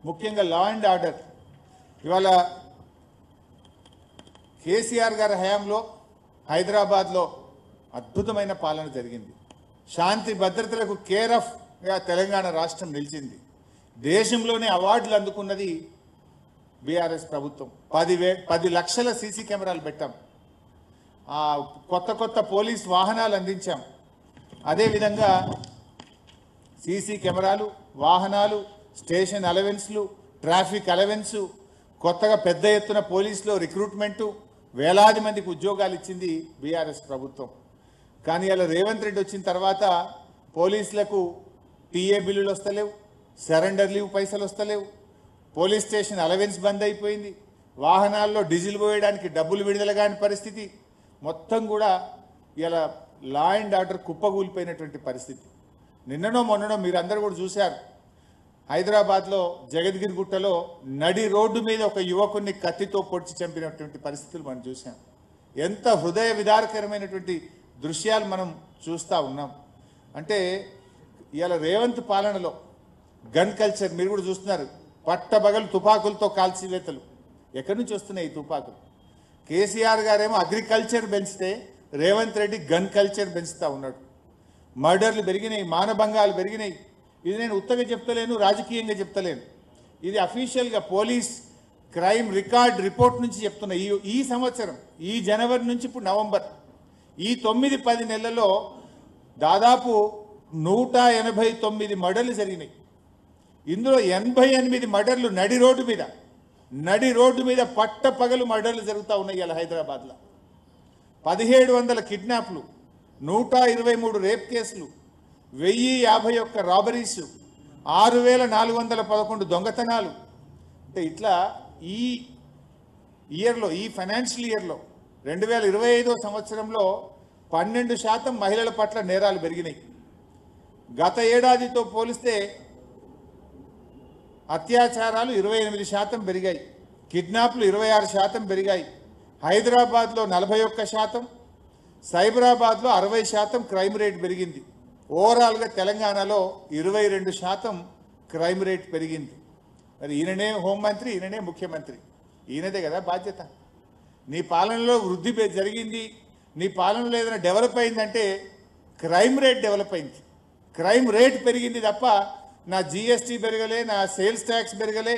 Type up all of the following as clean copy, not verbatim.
ముఖ్యంగా law and order ఇవాళ కేసీఆర్ గారి హయాంలో హైదరాబాద్లో అద్భుతమైన పాలన జరిగింది. శాంతి భద్రతలకు కేర్ ఆఫ్గా తెలంగాణ రాష్ట్రం నిలిచింది. దేశంలోనే అవార్డులు అందుకున్నది బీఆర్ఎస్ ప్రభుత్వం. 10 లక్షల సీసీ కెమెరాలు పెట్టాం. కొత్త పోలీస్ వాహనాలు అందించాం. అదేవిధంగా సీసీ కెమెరాలు, వాహనాలు, స్టేషన్ అలవెన్స్లు, ట్రాఫిక్ అలవెన్సు, కొత్తగా పెద్ద ఎత్తున పోలీసులో రిక్రూట్మెంటు, వేలాది మందికి ఉద్యోగాలు ఇచ్చింది బీఆర్ఎస్ ప్రభుత్వం. కానీ అలా రేవంత్ రెడ్డి వచ్చిన తర్వాత పోలీసులకు టీఏ బిల్లులు వస్తలేవు, సరెండర్ లీవ్ పైసలు వస్తలేవు, పోలీస్ స్టేషన్ అలవెన్స్ బంద్ అయిపోయింది, వాహనాల్లో డీజిల్ పోయడానికి డబ్బులు విడుదల కాని పరిస్థితి, మొత్తం కూడా ఇలా లా అండ్ ఆర్డర్ కుప్పగూలిపోయినటువంటి పరిస్థితి. నిన్ననో మొన్ననో మీరు అందరూ కూడా చూశారు, హైదరాబాద్లో జగద్గిరి గుట్టలో నడి రోడ్డు మీద ఒక యువకుడిని కత్తితో పొడిచి చంపినటువంటి పరిస్థితులు మనం చూసాం. ఎంత హృదయ విదారకరమైనటువంటి దృశ్యాలు మనం చూస్తూ ఉన్నాం. అంటే ఇవాళ రేవంత్ పాలనలో గన్ కల్చర్ మీరు కూడా చూస్తున్నారు. పట్టబగలు తుపాకులతో కాల్చివేతలు. ఎక్కడి నుంచి వస్తున్నాయి ఈ తుపాకులు? కేసీఆర్ గారేమో అగ్రికల్చర్ పెంచితే రేవంత్ రెడ్డి గన్ కల్చర్ పెంచుతూ ఉన్నాడు. మర్డర్లు పెరిగినాయి, మానభంగాలు పెరిగినాయి. ఇది నేను ఉత్తగా చెప్తలేను, రాజకీయంగా చెప్తలేను. ఇది అఫీషియల్గా పోలీస్ క్రైమ్ రికార్డ్ రిపోర్ట్ నుంచి చెప్తున్నా. ఈ సంవత్సరం ఈ జనవరి నుంచి ఇప్పుడు నవంబర్ ఈ 9-10 నెలల్లో దాదాపు 189 మర్డర్లు జరిగినాయి. ఇందులో 88 మర్డర్లు నడి రోడ్డు మీద పట్టపగలు మర్డర్లు జరుగుతూ ఉన్నాయి. ఇలా హైదరాబాద్లో 1700 కిడ్నాప్లు, 123 రేప్ కేసులు, 1051 రాబరీస్, 6411 దొంగతనాలు. అంటే ఇట్లా ఈ ఇయర్లో, ఈ ఫైనాన్షియల్ ఇయర్లో 2025 సంవత్సరంలో 12% మహిళల పట్ల నేరాలు పెరిగినాయి. గత ఏడాదితో పోలిస్తే అత్యాచారాలు 28% పెరిగాయి, కిడ్నాప్లు 26% పెరిగాయి. హైదరాబాద్లో 41%, సైబరాబాద్లో 60% క్రైమ్ రేట్ పెరిగింది. ఓవరాల్గా తెలంగాణలో 22% క్రైమ్ రేట్ పెరిగింది. మరి ఈయననే హోంమంత్రి, ఈయననే ముఖ్యమంత్రి, ఈయనదే కదా బాధ్యత. నీ పాలనలో వృద్ధి జరిగింది, నీ పాలనలో ఏదైనా డెవలప్ అయిందంటే క్రైమ్ రేట్ డెవలప్ అయింది, క్రైమ్ రేట్ పెరిగింది తప్ప నా జిఎస్టీ పెరగలే, నా సేల్స్ ట్యాక్స్ పెరగలే,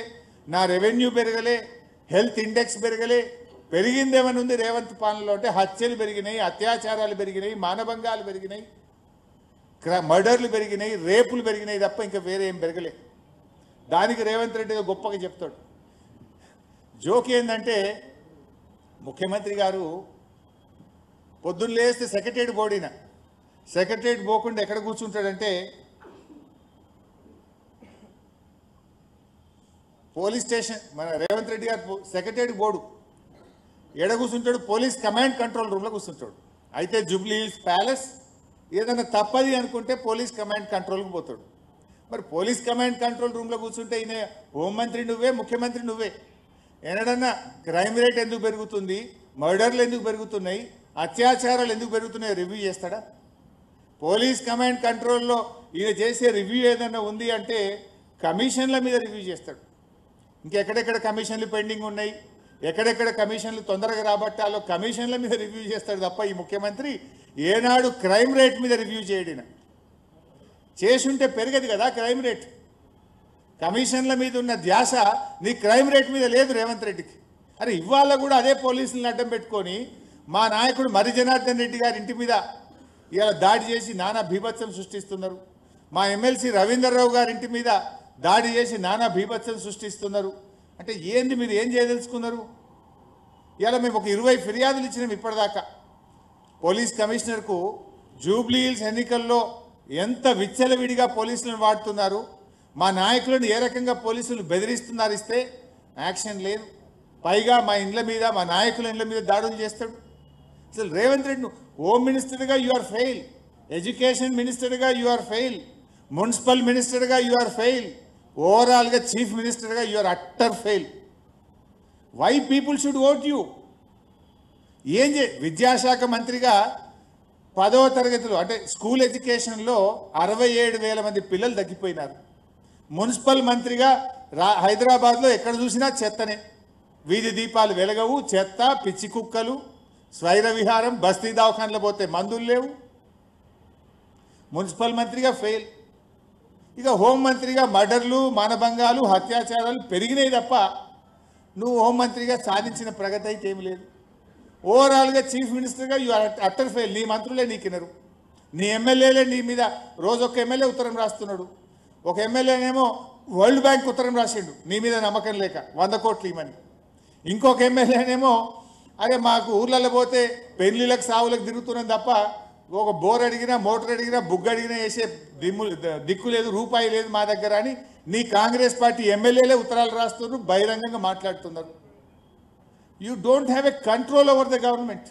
నా రెవెన్యూ పెరగలే, హెల్త్ ఇండెక్స్ పెరగలే. పెరిగిందేమని ఉంది రేవంత్ పాలనలో అంటే హత్యలు పెరిగినాయి, అత్యాచారాలు పెరిగినాయి, మానభంగాలు పెరిగినాయి, మర్డర్లు పెరిగినాయి, రేపులు పెరిగినాయి తప్ప ఇంకా వేరే ఏం పెరగలే. దానికి రేవంత్ రెడ్డి గొప్పగా చెప్తాడు. జోక్ ఏంటంటే ముఖ్యమంత్రి గారు పొద్దున్న లేస్తే సెక్రటరియట్ పోకుండా ఎక్కడ కూర్చుంటాడంటే పోలీస్ స్టేషన్. మన రేవంత్ రెడ్డి గారు సెక్రటరియట్ బోర్డు ఎడ కూర్చుంటాడు? పోలీస్ కమాండ్ కంట్రోల్ రూమ్లో కూర్చుంటాడు. అయితే జూబ్లీ హిల్స్ ప్యాలెస్ ఏదైనా తప్పది అనుకుంటే పోలీస్ కమాండ్ కంట్రోల్కి పోతాడు. మరి పోలీస్ కమాండ్ కంట్రోల్ రూమ్లో కూర్చుంటే ఈయన హోంమంత్రి నువ్వే, ముఖ్యమంత్రి నువ్వే. ఏనాడన్నా క్రైమ్ రేట్ ఎందుకు పెరుగుతుంది, మర్డర్లు ఎందుకు పెరుగుతున్నాయి, అత్యాచారాలు ఎందుకు పెరుగుతున్నాయో రివ్యూ చేస్తాడా? పోలీస్ కమాండ్ కంట్రోల్లో ఈయన చేసే రివ్యూ ఏదైనా ఉంది అంటే కమిషన్ల మీద రివ్యూ చేస్తాడు. ఇంకెక్కడెక్కడ కమిషన్లు పెండింగ్ ఉన్నాయి, ఎక్కడెక్కడ కమిషన్లు తొందరగా రాబట్టాలో కమిషన్ల మీద రివ్యూ చేస్తాడు తప్ప ఈ ముఖ్యమంత్రి ఏనాడు క్రైమ్ రేట్ మీద రివ్యూ చేయడిన. చేసుంటే పెరగదు కదా క్రైమ్ రేట్. కమిషన్ల మీద ఉన్న ధ్యాస నీ క్రైమ్ రేట్ మీద లేదు రేవంత్ రెడ్డికి. అరే ఇవాళ కూడా అదే పోలీసులను అడ్డం పెట్టుకొని మా నాయకుడు మరి జనార్దన్ రెడ్డి గారి ఇంటి మీద ఇలా దాడి చేసి నానా బీభత్సం సృష్టిస్తున్నారు. మా ఎమ్మెల్సీ రవీందర్రావు గారి ఇంటి మీద దాడి చేసి నానా బీభత్సం సృష్టిస్తున్నారు. అంటే ఏంది, మీరు ఏం చేయదలుచుకున్నారు? ఇలా మేము ఒక 20 ఫిర్యాదులు ఇచ్చినాం ఇప్పటిదాకా పోలీస్ కమిషనర్కు. జూబ్లీ హిల్స్ ఎన్నికల్లో ఎంత విచ్చలవిడిగా పోలీసులను వాడుతున్నారు, మా నాయకులను ఏ రకంగా పోలీసులు బెదిరిస్తున్నారు, ఇస్తే యాక్షన్ లేదు. పైగా మా ఇండ్ల మీద, మా నాయకుల ఇండ్ల మీద దాడులు చేస్తాడు. అసలు రేవంత్ రెడ్డి హోమ్ మినిస్టర్గా యు ఆర్ ఫెయిల్, ఎడ్యుకేషన్ మినిస్టర్గా యు ఆర్ ఫెయిల్, మున్సిపల్ మినిస్టర్గా యు ఆర్ ఫెయిల్, ఓవరాల్గా చీఫ్ మినిస్టర్గా you are utter fail. Why people should vote you? విద్యాశాఖ మంత్రిగా 10వ తరగతిలో అంటే స్కూల్ ఎడ్యుకేషన్లో 67,000 మంది పిల్లలు తగ్గిపోయినారు. మున్సిపల్ మంత్రిగా హైదరాబాద్లో ఎక్కడ చూసినా చెత్తనే, వీధి దీపాలు వెలగవు, చెత్త, పిచ్చి కుక్కలు, స్వైర విహారం, బస్తీ దవాఖానలో పోతే మందులు లేవు. మున్సిపల్ మంత్రిగా ఫెయిల్. ఇక హోంమంత్రిగా మర్డర్లు, మానభంగాలు, అత్యాచారాలు పెరిగినాయి తప్ప నువ్వు హోంమంత్రిగా సాధించిన ప్రగతి అయితే ఏమి లేదు. ఓవరాల్గా చీఫ్ మినిస్టర్గా యు ఆర్ అట్టర్ ఫెయిల్. నీ మంత్రులే నీకినరు, నీ ఎమ్మెల్యేలే నీ మీద రోజు ఒక ఎమ్మెల్యే ఉత్తరం రాస్తున్నాడు. ఒక ఎమ్మెల్యేనేమో వరల్డ్ బ్యాంక్ ఉత్తరం రాసిండు నీ మీద నమ్మకం లేక 100 కోట్లు ఇవ్వమని. ఇంకొక ఎమ్మెల్యేనేమో అరే మాకు ఊర్లలో పోతే పెళ్లిళ్ళకి సావులకు తిరుగుతున్నాం తప్ప ఒక బోర్ అడిగినా, మోటార్ అడిగినా, బుగ్గ అడిగినా వేసే దిక్కు లేదు, రూపాయి లేదు మా దగ్గర అని నీ కాంగ్రెస్ పార్టీ ఎమ్మెల్యేలే ఉత్తరాలు రాస్తున్నారు, బహిరంగంగా మాట్లాడుతున్నారు. You don't have a control over the government.